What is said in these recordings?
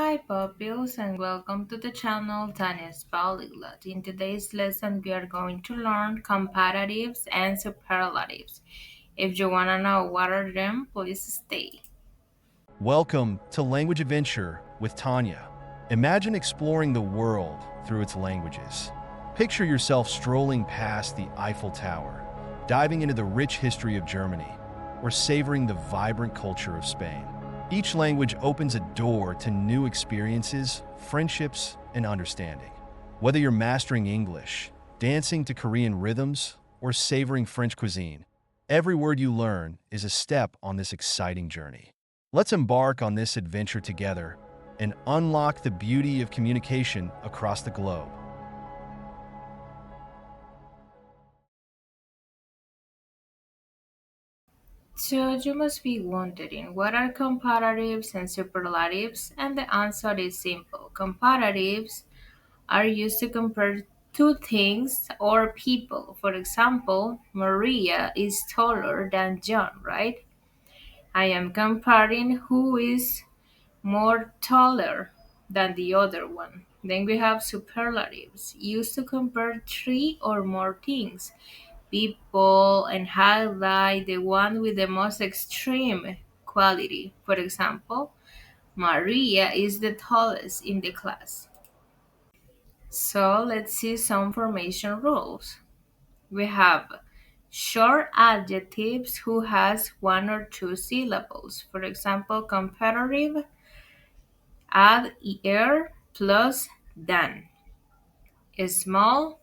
Hi pupils and welcome to the channel Tanya's Polyglot. In today's lesson we are going to learn comparatives and superlatives. If you want to know what are them, please stay. Welcome to Language Adventure with Tanya. Imagine exploring the world through its languages. Picture yourself strolling past the Eiffel Tower, diving into the rich history of Germany, or savoring the vibrant culture of Spain. Each language opens a door to new experiences, friendships, and understanding. Whether you're mastering English, dancing to Korean rhythms, or savoring French cuisine, every word you learn is a step on this exciting journey. Let's embark on this adventure together and unlock the beauty of communication across the globe. So you must be wondering what are comparatives and superlatives, and the answer is simple. Comparatives are used to compare two things or people. For example, Maria is taller than John, right? I am comparing who is more taller than the other one. Then we have superlatives, used to compare three or more things, people, and highlight the one with the most extreme quality. For example, Maria is the tallest in the class. So let's see some formation rules. We have short adjectives who has one or two syllables. For example, comparative, add er plus than. Small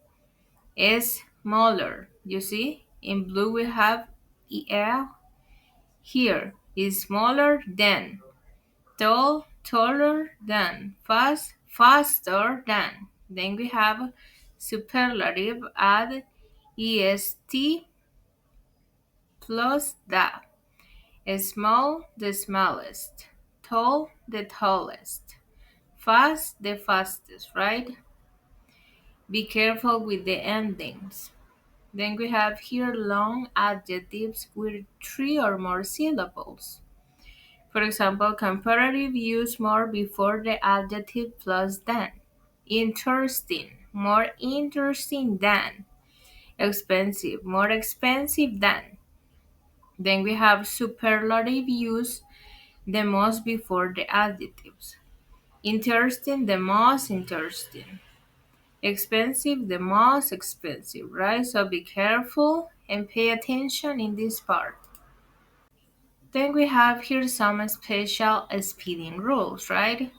is smaller. You see, in blue we have er. Here is smaller than. Tall, taller than. Fast, faster than. Then we have superlative, add est plus the. Small, the smallest. Tall, the tallest. Fast, the fastest, right? Be careful with the endings. Then we have here long adjectives with three or more syllables. For example, comparative use more before the adjective plus than. Interesting, more interesting than. Expensive, more expensive than. Then we have superlative use the most before the adjectives. Interesting, the most interesting. Expensive, the most expensive, right? So be careful and pay attention in this part. Then we have here some special spelling rules, right?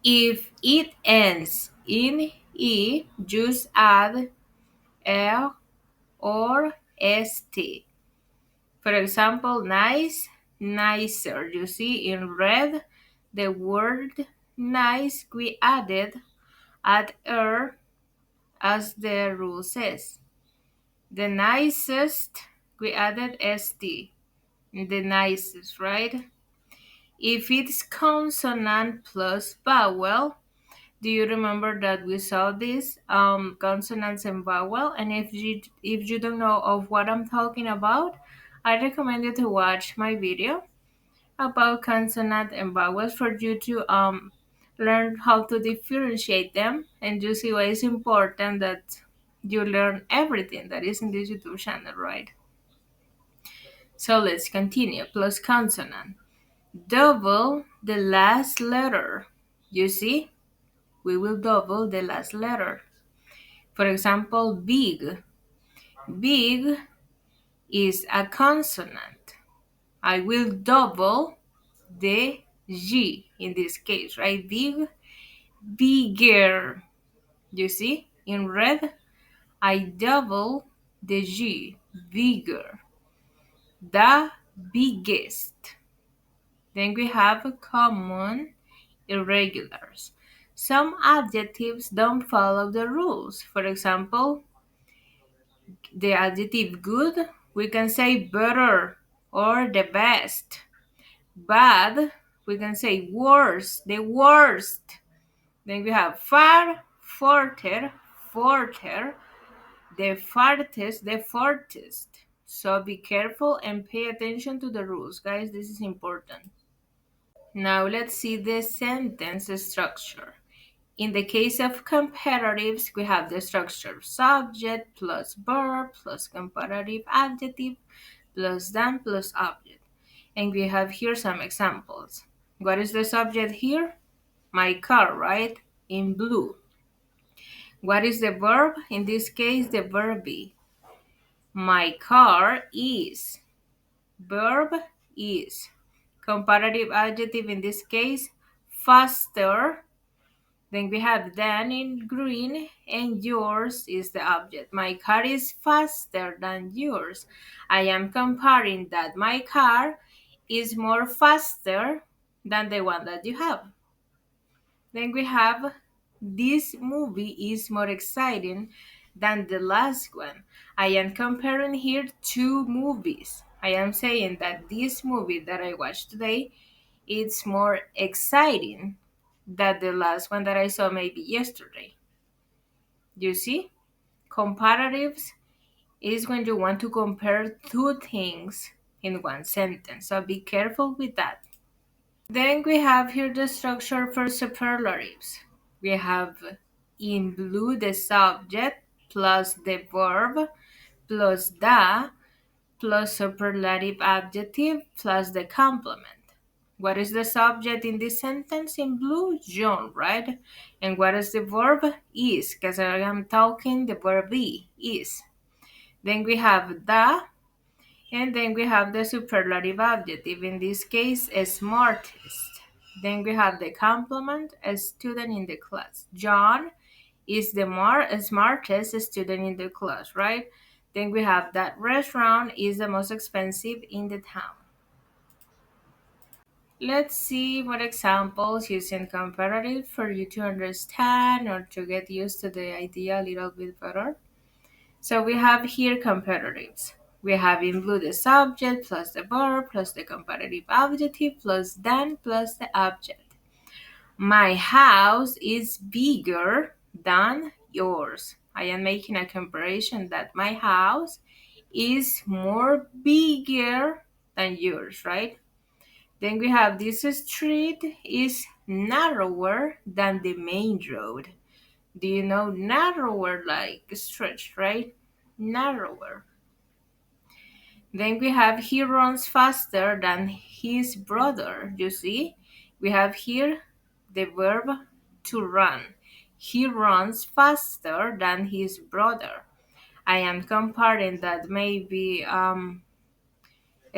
If it ends in E, just add R or ST. For example, nice, nicer. You see in red, the word nice we added add er as the rule says. The nicest we added st. The nicest, right? If it's consonant plus vowel, do you remember that we saw this consonants and vowel? And if you don't know of what I'm talking about, I recommend you to watch my video about consonant and vowels for you to learn how to differentiate them, and you see why it's important that you learn everything that is in this YouTube channel, right? So let's continue. Plus consonant. Double the last letter. You see? We will double the last letter. For example, big. Big is a consonant. I will double the G in this case, right? Big, bigger. You see? In red, I double the G, bigger. The biggest. Then we have common irregulars. Some adjectives don't follow the rules. For example, the adjective good, we can say better or the best. Bad, we can say worse, the worst. Then we have far, farther, farther, the farthest, the farthest. So be careful and pay attention to the rules, guys. This is important. Now let's see the sentence structure. In the case of comparatives, we have the structure subject plus verb plus comparative adjective plus than plus object. And we have here some examples. What is the subject here? My car, right? In blue. What is the verb? In this case, the verb be. My car is. Verb is. Comparative adjective in this case, faster. Then we have than in green, and yours is the object. My car is faster than yours. I am comparing that my car is more faster than the one that you have. Then we have this movie is more exciting than the last one. I am comparing here two movies. I am saying that this movie that I watched today is more exciting than the last one that I saw maybe yesterday. You see? Comparatives is when you want to compare two things in one sentence. So be careful with that. Then we have here the structure for superlatives. We have in blue the subject plus the verb plus the plus superlative adjective plus the complement. What is the subject in this sentence in blue? John, right? And what is the verb? Is, because I am talking, the verb be, is. Then we have the, and then we have the superlative adjective, in this case, smartest. Then we have the complement, a student in the class. John is the more smartest student in the class, right? Then we have that restaurant is the most expensive in the town. Let's see what examples using comparative for you to understand or to get used to the idea a little bit better. So we have here comparatives. We have in blue the subject plus the verb plus the comparative adjective plus than plus the object. My house is bigger than yours. I am making a comparison that my house is more bigger than yours, right? Then we have this street is narrower than the main road. Do you know narrower like stretched, right? Narrower. Then we have he runs faster than his brother. You see? We have here the verb to run. He runs faster than his brother. I am comparing that maybe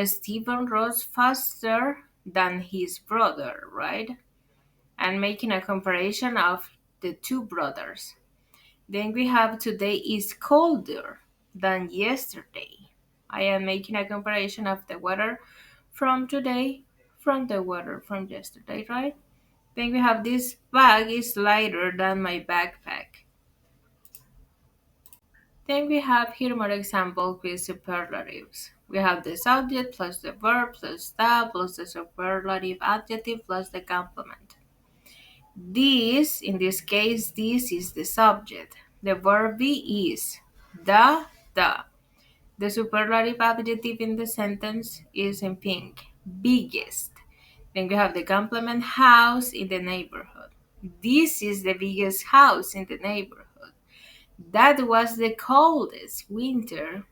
Stephen runs faster than his brother, right? And making a comparison of the two brothers. Then we have today is colder than yesterday. I am making a comparison of the weather from today from the weather from yesterday, right? Then we have this bag is lighter than my backpack. Then we have here more example with superlatives. We have the subject plus the verb plus the plus the superlative adjective plus the complement. This, in this case, this is the subject. The verb be is the. The superlative adjective in the sentence is in pink, biggest. Then we have the complement house in the neighborhood. This is the biggest house in the neighborhood. That was the coldest winter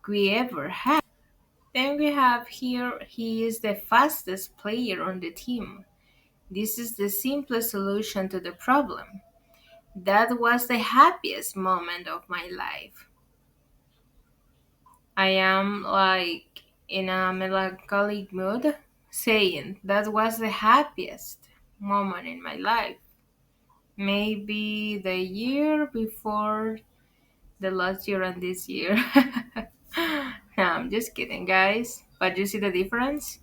we ever had. Then we have here, he is the fastest player on the team. This is the simplest solution to the problem. That was the happiest moment of my life. I am like in a melancholic mood, saying that was the happiest moment in my life. Maybe the year before the last year and this year. No, I'm just kidding, guys. But you see the difference?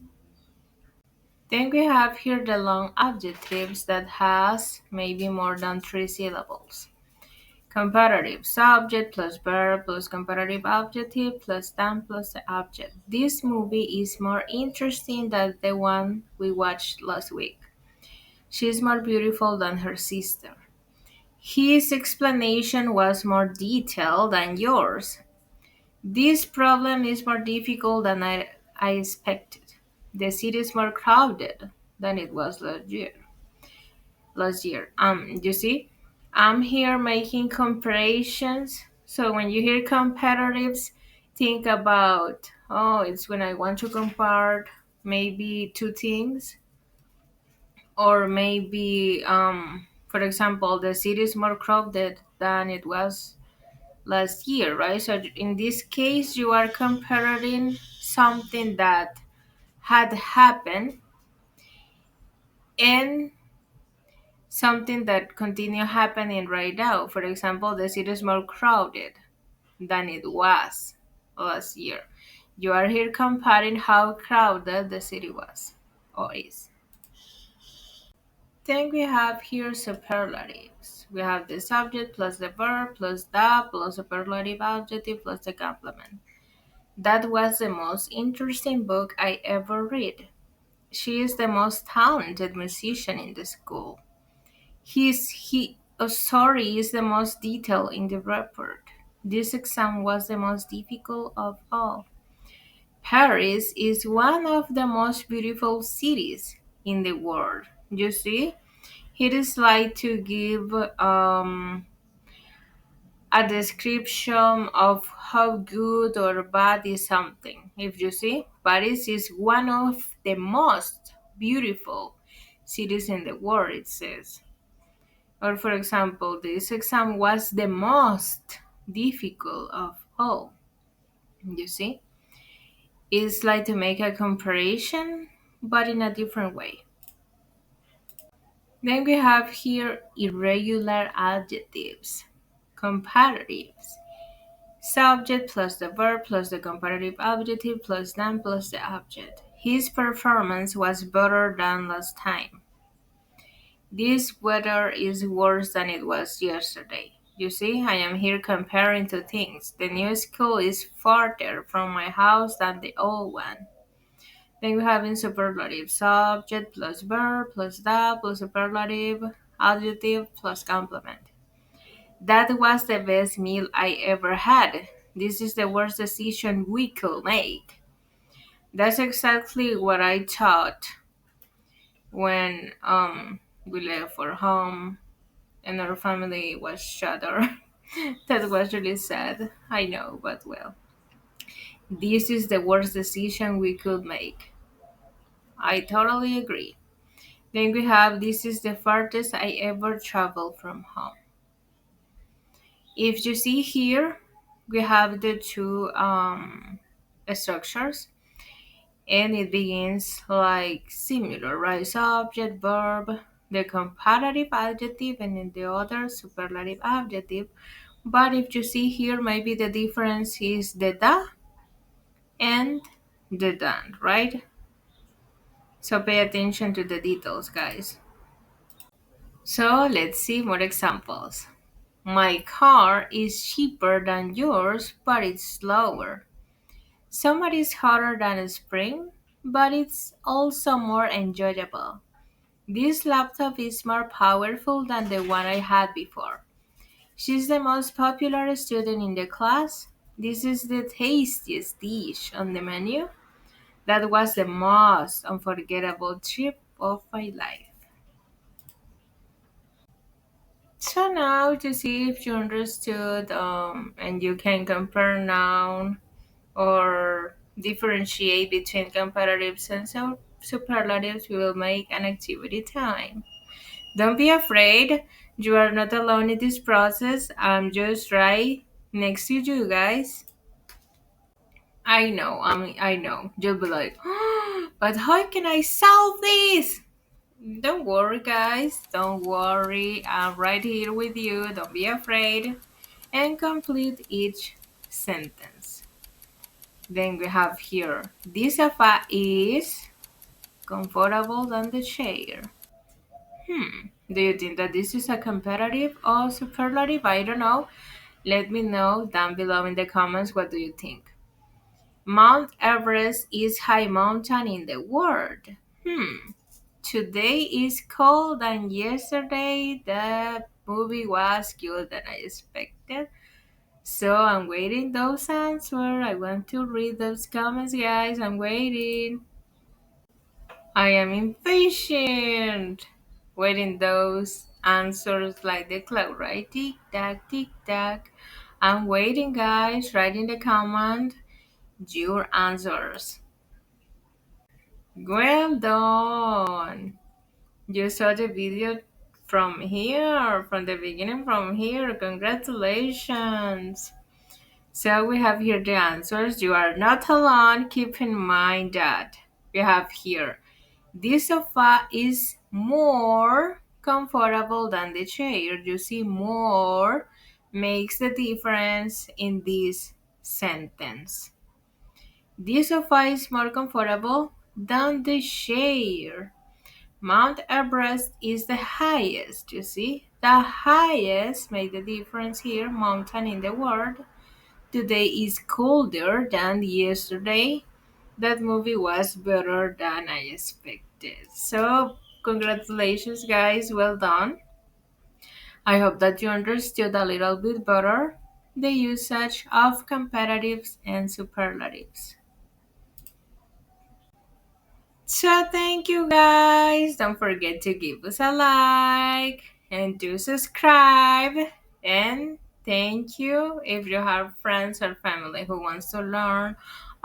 Then we have here the long adjectives that has maybe more than three syllables. Comparative subject plus verb plus comparative adjective plus than plus the object. This movie is more interesting than the one we watched last week. She's more beautiful than her sister. His explanation was more detailed than yours. This problem is more difficult than I expected. The city is more crowded. than it was last year. You see, I'm here making comparisons. So when you hear comparatives, think about, oh, it's when I want to compare maybe two things, or maybe, for example, the city is more crowded than it was last year, right? So in this case, you are comparing something that had happened and something that continue happening right now. For example, the city is more crowded than it was last year. You are here comparing how crowded the city was or is. Then we have here superlatives. We have the subject plus the verb plus the plus superlative adjective plus the complement. That was the most interesting book I ever read. She is the most talented musician in the school. Sorry is the most detailed in the report. This exam was the most difficult of all. Paris is one of the most beautiful cities in the world. You see, it is like to give a description of how good or bad is something. If you see, Paris is one of the most beautiful cities in the world, it says. Or, for example, this exam was the most difficult of all. You see, it's like to make a comparison, but in a different way. Then we have here irregular adjectives, comparatives. Subject plus the verb plus the comparative adjective plus than plus the object. His performance was better than last time. This weather is worse than it was yesterday. You see, I am here comparing two things. The new school is farther from my house than the old one. Then we have in superlative subject plus verb plus the plus superlative adjective plus complement. That was the best meal I ever had. This is the worst decision we could make. That's exactly what I thought when we left for home and our family was shattered. That was really sad. I know, but well. This is the worst decision we could make. I totally agree. Then we have this is the farthest I ever traveled from home. If you see here, we have the two structures and it begins like similar, right? Subject, verb, the comparative adjective, and then the other superlative adjective. But if you see here, maybe the difference is the da and the done, right? So pay attention to the details, guys. So let's see more examples. My car is cheaper than yours, but it's slower. Summer is hotter than spring, but it's also more enjoyable. This laptop is more powerful than the one I had before. She's the most popular student in the class. This is the tastiest dish on the menu. That was the most unforgettable trip of my life. So now to see if you understood and you can compare noun or differentiate between comparatives and superlatives, we will make an activity time. Don't be afraid. You are not alone in this process. I'm just right next to you guys. I know. You'll be like, but how can I solve this? Don't worry, guys. Don't worry. I'm right here with you. Don't be afraid. And complete each sentence. Then we have here, this sofa is comfortable than the chair. Do you think that this is a comparative or superlative? I don't know. Let me know down below in the comments what do you think. Mount Everest is high mountain in the world. Today is cold than yesterday. The movie was good than I expected. So I'm waiting those answers. I want to read those comments, guys. I'm waiting. I am impatient. Waiting those answers like the clock, right? Tick tack, tick tack. I'm waiting, guys. Write in the comment your answers. Well done. You saw the video from here, from the beginning, from here. Congratulations. So we have here the answers. You are not alone. Keep in mind that we have here this sofa is more comfortable than the chair. You see, more makes the difference in this sentence. This sofa is more comfortable than the chair. Mount Everest is the highest, you see? The highest made the difference here, mountain in the world. Today is colder than yesterday. That movie was better than I expected. So, congratulations, guys. Well done. I hope that you understood a little bit better the usage of comparatives and superlatives. So, thank you, guys. Don't forget to give us a like and to subscribe. And thank you if you have friends or family who wants to learn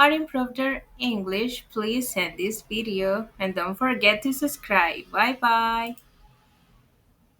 or improve their English. Please send this video and don't forget to subscribe. Bye bye.